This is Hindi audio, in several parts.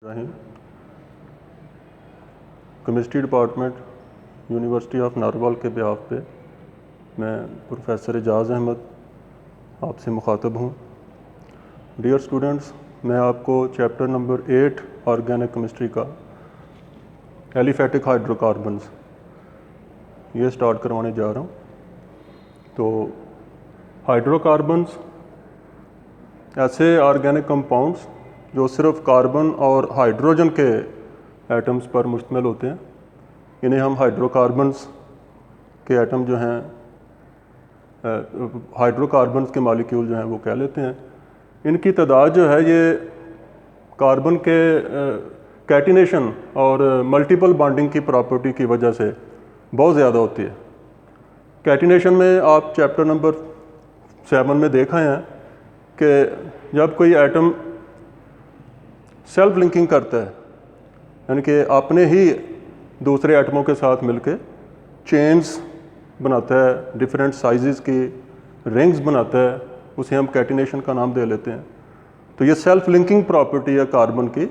Rahim chemistry department university of narwhal के बिहाफ पे मैं प्रोफेसर एजाज़ अहमद आपसे मुखातब हूँ। डियर स्टूडेंट्स, मैं आपको चैप्टर नंबर 8 ऑर्गेनिक केमिस्ट्री का एलिफेटिक हाइड्रोकार्बन्स ये स्टार्ट करवाने जा रहा हूँ। तो हाइड्रोकार्बन्स ऐसे ऑर्गेनिक कंपाउंड्स जो सिर्फ कार्बन और हाइड्रोजन के एटम्स पर मुश्तमिल होते हैं, इन्हें हम हाइड्रोकार्बन्स के एटम जो हैं हाइड्रोकार्बन्स के मॉलिक्यूल जो हैं वो कह लेते हैं। इनकी तादाद जो है ये कार्बन के कैटिनेशन और मल्टीपल बॉन्डिंग की प्रॉपर्टी की वजह से बहुत ज़्यादा होती है। कैटिनेशन में आप चैप्टर नंबर 7 में देखा है कि जब कोई एटम सेल्फ लिंकिंग करता है, यानी कि अपने ही दूसरे एटमों के साथ मिलके चेन्स बनाता है, डिफरेंट साइज़ की रिंग्स बनाता है, उसे हम कैटिनेशन का नाम दे लेते हैं। तो ये सेल्फ लिंकिंग प्रॉपर्टी है कार्बन की,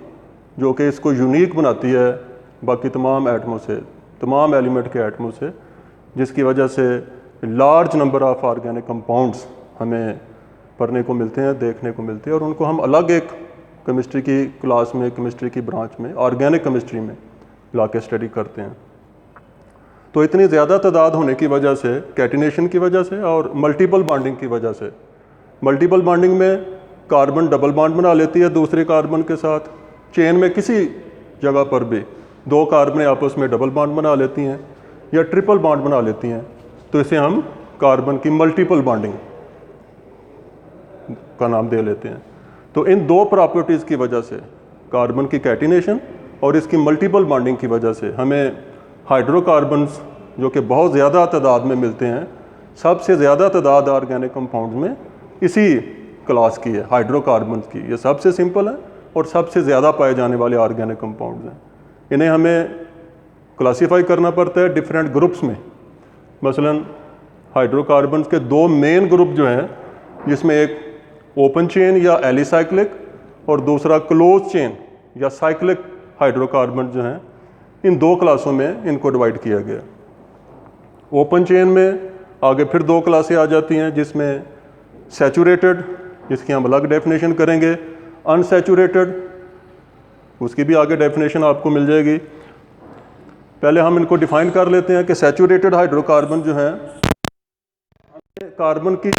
जो कि इसको यूनिक बनाती है बाकी तमाम एटमों से, तमाम एलिमेंट के एटमों से, जिसकी वजह से large number of organic compounds हमें पढ़ने को मिलते हैं, देखने को मिलते हैं, और उनको हम अलग एक केमिस्ट्री की क्लास में, केमिस्ट्री की ब्रांच में, ऑर्गेनिक केमिस्ट्री में ला के स्टडी करते हैं। तो इतनी ज़्यादा तादाद होने की वजह से, कैटिनेशन की वजह से और मल्टीपल बॉन्डिंग की वजह से, मल्टीपल बॉन्डिंग में कार्बन डबल बॉन्ड बना लेती है दूसरे कार्बन के साथ, चेन में किसी जगह पर भी दो कार्बन आपस में डबल बॉन्ड बना लेती हैं या ट्रिपल बॉन्ड बना लेती हैं, तो इसे हम कार्बन की मल्टीपल बॉन्डिंग का नाम दे लेते हैं। तो इन दो प्रॉपर्टीज़ की वजह से, कार्बन की कैटिनेशन और इसकी मल्टीपल बॉन्डिंग की वजह से, हमें हाइड्रोकार्बन्स जो कि बहुत ज़्यादा तादाद में मिलते हैं, सबसे ज़्यादा तादाद ऑर्गेनिक कंपाउंड्स में इसी क्लास की है, हाइड्रोकार्बन्स की। ये सबसे सिंपल है और सबसे ज़्यादा पाए जाने वाले ऑर्गेनिक कंपाउंड्स हैं। इन्हें हमें क्लासीफाई करना पड़ता है डिफरेंट ग्रुप्स में। मसलन हाइड्रोकार्बन्स के दो मेन ग्रुप जो हैं, जिसमें एक ओपन चेन या एलिसाइक्लिक और दूसरा क्लोज चेन या साइक्लिक हाइड्रोकार्बन जो हैं, इन दो क्लासों में इनको डिवाइड किया गया। ओपन चेन में आगे फिर दो क्लासें आ जाती हैं, जिसमें सैचुरेटेड, जिसकी हम अलग डेफिनेशन करेंगे, अनसैचुरेटेड, उसकी भी आगे डेफिनेशन आपको मिल जाएगी। पहले हम इनको डिफाइन कर लेते हैं कि सैचुरेटेड हाइड्रोकार्बन जो है कार्बन की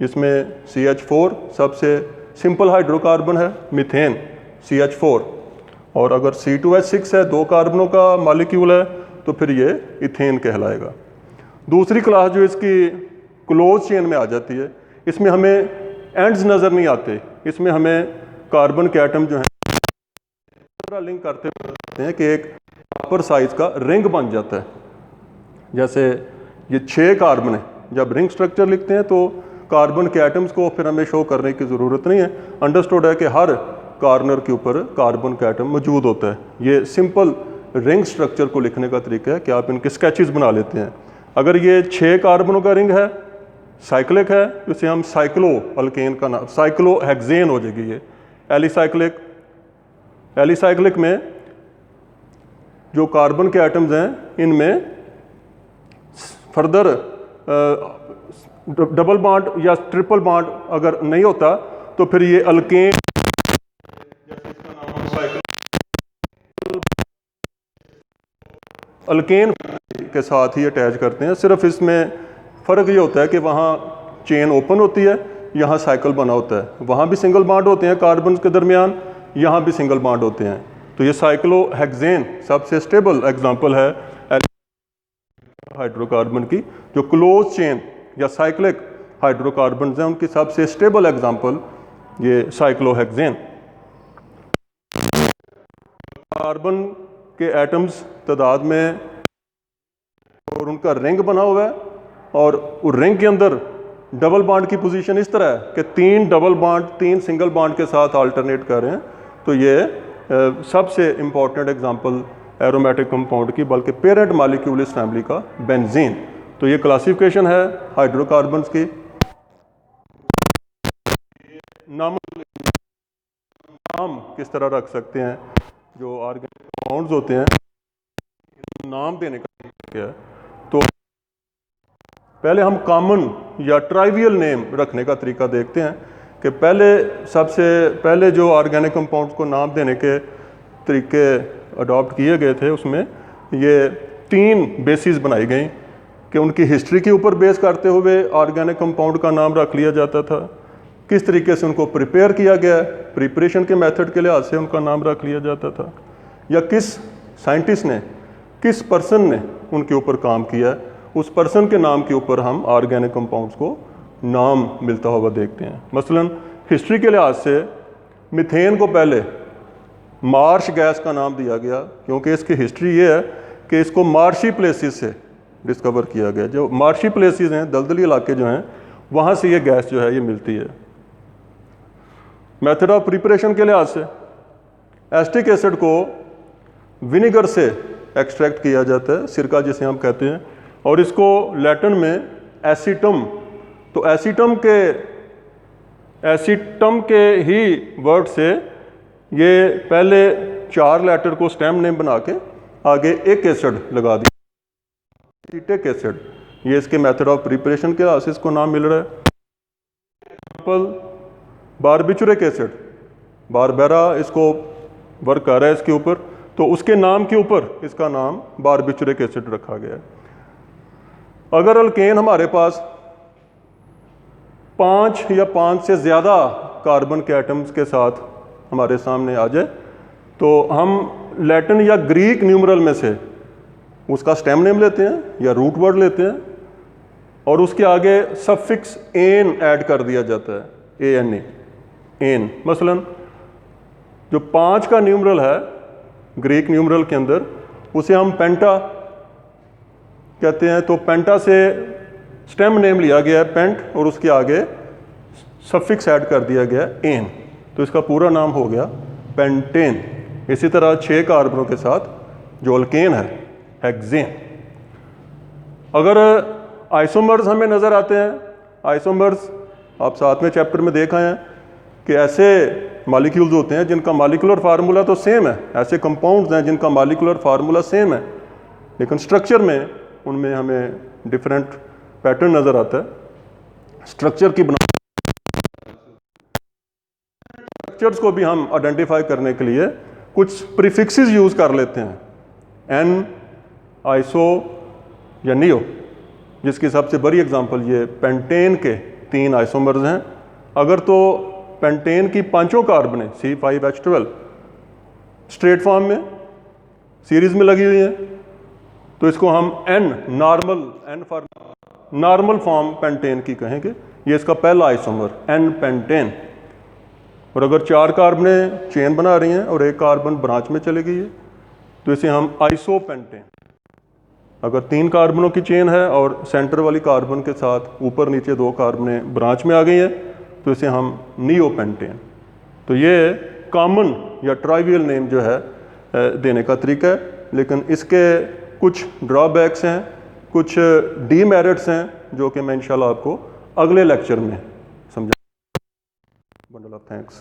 इसमें CH4 सबसे सिंपल हाइड्रोकार्बन है, मीथेन CH4, और अगर C2H6 है, 2 कार्बनों का मॉलिक्यूल है, तो फिर ये इथेन कहलाएगा। दूसरी क्लास जो इसकी क्लोज चेन में आ जाती है, इसमें हमें एंड्स नज़र नहीं आते, इसमें हमें कार्बन के एटम जो है लिंक करते हैं कि एक प्रॉपर साइज का रिंग बन जाता है। जैसे ये 6 कार्बन है, जब रिंग स्ट्रक्चर लिखते हैं तो कार्बन के एटम्स को फिर हमें शो करने की ज़रूरत नहीं है, अंडरस्टूड है कि हर कॉर्नर के ऊपर कार्बन का एटम मौजूद होता है। ये सिंपल रिंग स्ट्रक्चर को लिखने का तरीका है कि आप इनके स्केचेस बना लेते हैं। अगर ये 6 कार्बनों का रिंग है, साइक्लिक है, तो इसे हम साइक्लो अल्केन का नाम, साइक्लोहेक्सेन हो जाएगी ये। एलिसाइक्लिक में जो कार्बन के एटम्स हैं, इनमें फर्दर डबल बॉन्ड या ट्रिपल बॉन्ड अगर नहीं होता तो फिर ये अल्केन, जैसे इसका नाम अल्केन के साथ ही अटैच करते हैं। सिर्फ इसमें फ़र्क ये होता है कि वहाँ चेन ओपन होती है, यहाँ साइकिल बना होता है। वहाँ भी सिंगल बॉन्ड होते हैं कार्बन के दरमियान, यहाँ भी सिंगल बॉन्ड होते हैं। तो ये साइक्लोहेक्सेन सबसे स्टेबल एग्जांपल है हाइड्रोकार्बन की। जो क्लोज चेन या साइक्लिक हाइड्रोकार्बन हैं, उनकी सबसे स्टेबल एग्जांपल ये साइक्लोहेक्सेन। कार्बन के एटम्स तादाद में और उनका रिंग बना हुआ है, और उस रिंग के अंदर डबल बॉन्ड की पोजीशन इस तरह है कि 3 डबल बॉन्ड 3 सिंगल बॉन्ड के साथ अल्टरनेट कर रहे हैं। तो ये सबसे इम्पॉर्टेंट एग्जांपल एरोमेटिक कंपाउंड की, बल्कि पेरेंट मॉलिक्यूल इस फैमिली का बेंजीन। तो ये क्लासिफिकेशन है हाइड्रोकार्बन्स की। नाम किस तरह रख सकते हैं, जो ऑर्गेनिक कंपाउंड्स होते हैं, नाम देने का क्या है। तो पहले हम कॉमन या ट्राइवियल नेम रखने का तरीका देखते हैं कि सबसे पहले जो ऑर्गेनिक कंपाउंड्स को नाम देने के तरीके अडॉप्ट किए गए थे, उसमें ये 3 बेसिस बनाई गई कि उनकी हिस्ट्री के ऊपर बेस करते हुए ऑर्गेनिक कंपाउंड का नाम रख लिया जाता था, किस तरीके से उनको प्रिपेयर किया गया, प्रिपरेशन के मेथड के लिहाज से उनका नाम रख लिया जाता था, या किस साइंटिस्ट ने, किस पर्सन ने उनके ऊपर काम किया, उस पर्सन के नाम के ऊपर हम ऑर्गेनिक कंपाउंड्स को नाम मिलता हुआ देखते हैं। मसलन हिस्ट्री के लिहाज से मीथेन को पहले मार्श गैस का नाम दिया गया, क्योंकि इसकी हिस्ट्री ये है कि इसको मार्शी प्लेसेस से डिस्कवर किया गया। जो मार्शी प्लेसेस हैं, दलदली इलाके जो हैं, वहाँ से ये गैस जो है ये मिलती है। मेथड ऑफ प्रिपरेशन के लिहाज से एसिटिक एसिड को विनेगर से एक्सट्रैक्ट किया जाता है, सिरका जिसे हम कहते हैं, और इसको लैटिन में एसीटम, तो एसीटम के ही वर्ड से ये पहले 4 लेटर को स्टेम नेम बना के आगे एक एसिड लगा दिया, एसिटिक एसिड। ये इसके मेथड ऑफ प्रिपरेशन के लिहाज से इसको नाम मिल रहा है। एग्जाम्पल बारबिचुरिक एसिड, बारबेरा इसको वर्क कर रहा है इसके ऊपर, तो उसके नाम के ऊपर इसका नाम बारबिचुरिक एसिड रखा गया है। अगर अल्केन हमारे पास 5 या 5 से ज़्यादा कार्बन के एटम्स के साथ हमारे सामने आ जाए, तो हम लैटिन या ग्रीक न्यूमरल में से उसका स्टेम नेम लेते हैं या रूट वर्ड लेते हैं, और उसके आगे सफिक्स एन ऐड कर दिया जाता है, ANA, एन। मसलन जो 5 का न्यूमरल है ग्रीक न्यूमरल के अंदर, उसे हम पेंटा कहते हैं। तो पेंटा से स्टेम नेम लिया गया है पेंट, और उसके आगे सफिक्स ऐड कर दिया गया एन, तो इसका पूरा नाम हो गया पेंटेन। इसी तरह 6 कार्बनों के साथ जो अल्केन है, हेक्सेन। अगर आइसोमर्स हमें नज़र आते हैं, आइसोमर्स आप साथ में चैप्टर में देख आए हैं कि ऐसे मॉलिक्यूल्स होते हैं जिनका मॉलिक्यूलर फार्मूला तो सेम है, ऐसे कंपाउंड्स हैं जिनका मॉलिक्यूलर फार्मूला सेम है, लेकिन स्ट्रक्चर में उनमें हमें डिफरेंट पैटर्न नज़र आता है। स्ट्रक्चर की स्ट्रक्चर्स को भी हम आइडेंटिफाई करने के लिए कुछ प्रीफिक्सेस यूज़ कर लेते हैं, एन, आइसो या नियो, जिसकी सबसे बड़ी एग्जांपल ये पेंटेन के 3 आइसोमर्स हैं। अगर तो पेंटेन की 5 कार्बनें C5H12 स्ट्रेट फॉर्म में सीरीज में लगी हुई हैं, तो इसको हम N for normal form pentane की कहेंगे। ये इसका पहला आइसोमर N पेंटेन। और अगर 4 कार्बनें चेन बना रही हैं और 1 कार्बन ब्रांच में चली गई है, तो इसे हम आइसोपेंटेन। अगर 3 कार्बनों की चेन है और सेंटर वाली कार्बन के साथ ऊपर नीचे 2 कार्बनें ब्रांच में आ गई हैं, तो इसे हम नियोपेंटेन। तो ये कॉमन या ट्राइवियल नेम जो है देने का तरीका है, लेकिन इसके कुछ ड्रॉबैक्स हैं, कुछ डीमेरिट्स हैं, जो कि मैं इंशाल्लाह आपको अगले लेक्चर में समझा। Bundle of thanks.